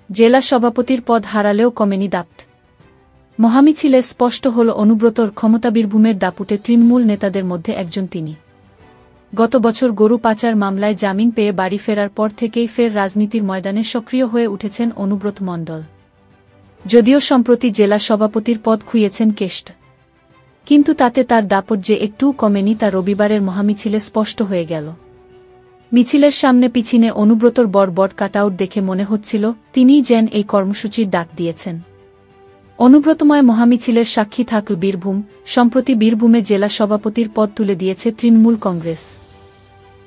জেলা সভাপতির পদ হারালেও কমেনি দাপট। মহামিছিলে স্পষ্ট হল অনুব্রতর ক্ষমতা। বীরভূমের দাপুটে তৃণমূল নেতাদের মধ্যে একজন তিনি। গত বছর গরু পাচার মামলায় জামিন পেয়ে বাড়ি ফেরার পর থেকেই ফের রাজনীতির ময়দানে সক্রিয় হয়ে উঠেছেন অনুব্রত মণ্ডল। যদিও সম্প্রতি জেলা সভাপতির পদ খুইয়েছেন কেষ্ট, কিন্তু তাতে তার দাপট যে একটুও কমেনি তা রবিবারের মহামিছিলে স্পষ্ট হয়ে গেল। মিছিলের সামনে পিছনে অনুব্রতর বড় কাটআউট দেখে মনে হচ্ছিল তিনিই যেন এই কর্মসূচির ডাক দিয়েছেন। অনুব্রতময় মহামিছিলের সাক্ষী থাকল বীরভূম। সম্প্রতি বীরভূমে জেলা সভাপতির পদ তুলে দিয়েছে তৃণমূল কংগ্রেস।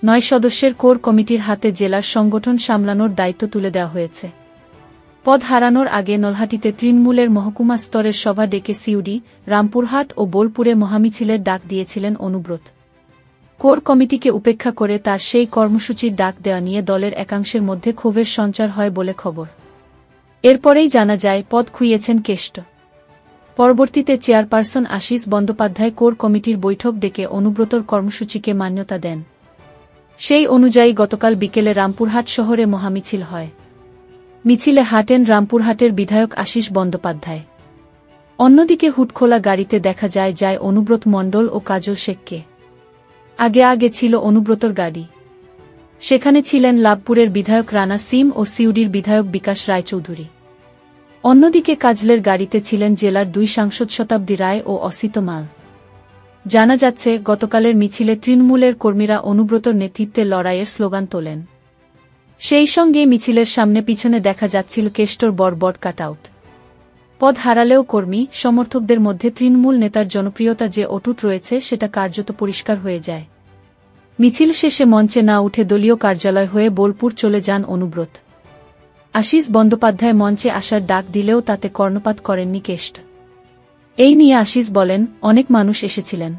9 সদস্যের কোর কমিটির হাতে জেলার সংগঠন সামলানোর দায়িত্ব তুলে দেওয়া হয়েছে। পদ হারানোর আগে নলহাটিতে তৃণমূলের মহকুমা স্তরের সভা ডেকে সিউড়ি, রামপুরহাট ও বোলপুরে মহামিছিলের ডাক দিয়েছিলেন অনুব্রত। কোর কমিটিকে উপেক্ষা করে তার সেই কর্মসূচির ডাক দেওয়া নিয়ে দলের একাংশের মধ্যে ক্ষোভের সঞ্চার হয় বলে খবর। এরপরেই জানা যায় পদ খুইয়েছেন কেষ্ট। পরবর্তীতে চেয়ারপারসন আশিস বন্দ্যোপাধ্যায় কোর কমিটির বৈঠক ডেকে অনুব্রতর কর্মসূচিকে মান্যতা দেন। সেই অনুযায়ী গতকাল বিকেলে রামপুরহাট শহরে মহামিছিল হয়। মিছিলে হাঁটেন রামপুরহাটের বিধায়ক আশিস বন্দ্যোপাধ্যায়। অন্যদিকে হুটখোলা গাড়িতে দেখা যায় অনুব্রত মণ্ডল ও কাজল শেখকে। আগে ছিল অনুব্রতর গাড়ি। সেখানে ছিলেন লাভপুরের বিধায়ক রানা সিম ও সিউড়ির বিধায়ক বিকাশ রায়চৌধুরী। অন্যদিকে কাজলের গাড়িতে ছিলেন জেলার 2 সাংসদ শতাব্দী রায় ও অসিত মাল। জানা যাচ্ছে গতকালের মিছিলে তৃণমূলের কর্মীরা অনুব্রতর নেতৃত্বে লড়াইয়ের স্লোগান তোলেন। সেই সঙ্গে মিছিলের সামনে পিছনে দেখা যাচ্ছিল কেষ্টর বড় কাটআউট। পদ হারালেও কর্মী সমর্থকদের মধ্যে তৃণমূল নেতার জনপ্রিয়তা যে অটুট রয়েছে সেটা কার্যত পরিষ্কার হয়ে যায়। মিছিল শেষে মঞ্চে না উঠে দলীয় কার্যালয় হয়ে বোলপুর চলে যান অনুব্রত। আশিস বন্দ্যোপাধ্যায় মঞ্চে আসার ডাক দিলেও তাতে কর্ণপাত করেননি কেষ্ট। এই নিয়ে আশিস বলেন, অনেক মানুষ এসেছিলেন,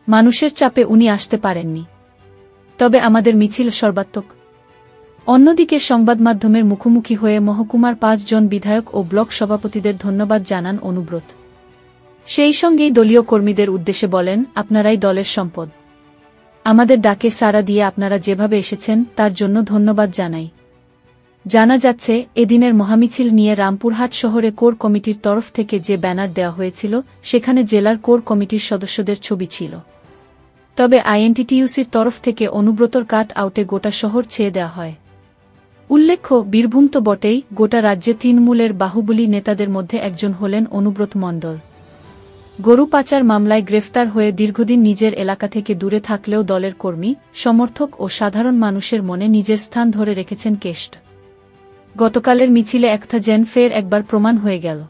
মানুষের চাপে উনি আসতে পারেননি, তবে আমাদের মিছিল সর্বাত্মক। অন্যদিকে সংবাদমাধ্যমের মুখোমুখি হয়ে মহকুমার 5 জন বিধায়ক ও ব্লক সভাপতিদের ধন্যবাদ জানান অনুব্রত। সেই সঙ্গেই দলীয় কর্মীদের উদ্দেশ্যে বলেন, আপনারাই দলের সম্পদ। আমাদের ডাকে সাড়া দিয়ে আপনারা যেভাবে এসেছেন তার জন্য ধন্যবাদ জানাই। জানা যাচ্ছে এদিনের মহামিছিল নিয়ে রামপুরহাট শহরে কোর কমিটির তরফ থেকে যে ব্যানার দেওয়া হয়েছিল সেখানে জেলার কোর কমিটির সদস্যদের ছবি ছিল। তবে আইএনটিটিইউসির তরফ থেকে অনুব্রতর কাট আউটে গোটা শহর ছেয়ে দেওয়া হয়। উল্লেখ্য, বীরভূম তো বটেই, গোটা রাজ্যে তৃণমূলের বাহুবলী নেতাদের মধ্যে একজন হলেন অনুব্রত মণ্ডল। গরু পাচার মামলায় গ্রেফতার হয়ে দীর্ঘদিন নিজের এলাকা থেকে দূরে থাকলেও দলের কর্মী, সমর্থক ও সাধারণ মানুষের মনে নিজের স্থান ধরে রেখেছেন কেষ্ট। গতকালের মিছিলে একথা যেন ফের একবার প্রমাণ হয়ে গেল।